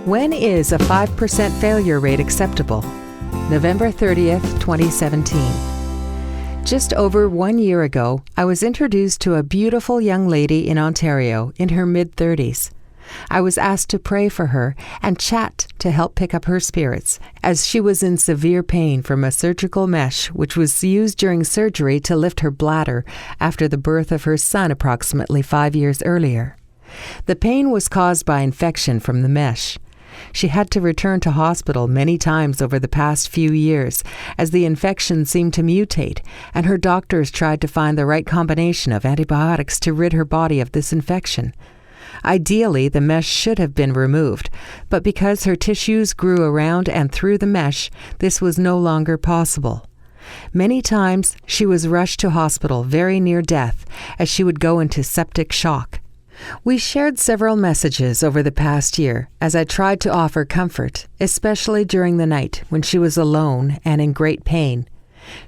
When is a 5% failure rate acceptable? November 30th, 2017. Just over 1 year ago, I was introduced to a beautiful young lady in Ontario in her mid-30s. I was asked to pray for her and chat to help pick up her spirits, as she was in severe pain from a surgical mesh which was used during surgery to lift her bladder after the birth of her son approximately 5 years earlier. The pain was caused by infection from the mesh. She had to return to hospital many times over the past few years as the infection seemed to mutate, and her doctors tried to find the right combination of antibiotics to rid her body of this infection. Ideally, the mesh should have been removed, but because her tissues grew around and through the mesh, this was no longer possible. Many times, she was rushed to hospital very near death, as she would go into septic shock. We shared several messages over the past year as I tried to offer comfort, especially during the night when she was alone and in great pain.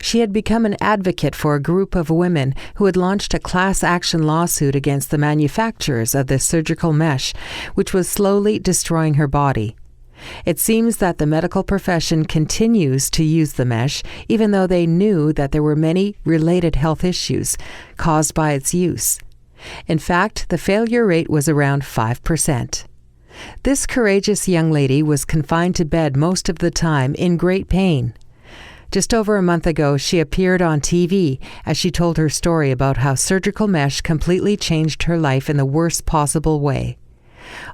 She had become an advocate for a group of women who had launched a class action lawsuit against the manufacturers of this surgical mesh, which was slowly destroying her body. It seems that the medical profession continues to use the mesh, even though they knew that there were many related health issues caused by its use. In fact, the failure rate was around 5%. This courageous young lady was confined to bed most of the time in great pain. Just over a month ago, she appeared on TV as she told her story about how surgical mesh completely changed her life in the worst possible way.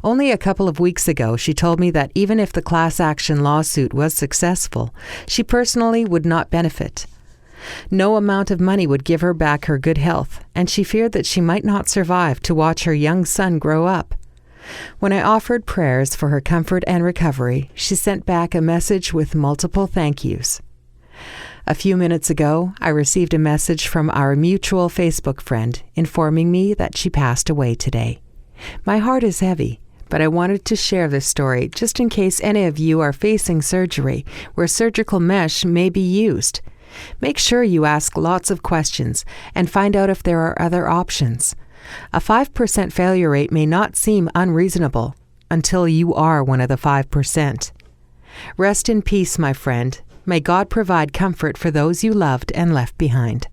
Only a couple of weeks ago, she told me that even if the class action lawsuit was successful, she personally would not benefit. No amount of money would give her back her good health, and she feared that she might not survive to watch her young son grow up. When I offered prayers for her comfort and recovery, she sent back a message with multiple thank yous. A few minutes ago, I received a message from our mutual Facebook friend informing me that she passed away today. My heart is heavy, but I wanted to share this story just in case any of you are facing surgery where surgical mesh may be used. Make sure you ask lots of questions and find out if there are other options. A 5% failure rate may not seem unreasonable until you are one of the 5%. Rest in peace, my friend. May God provide comfort for those you loved and left behind.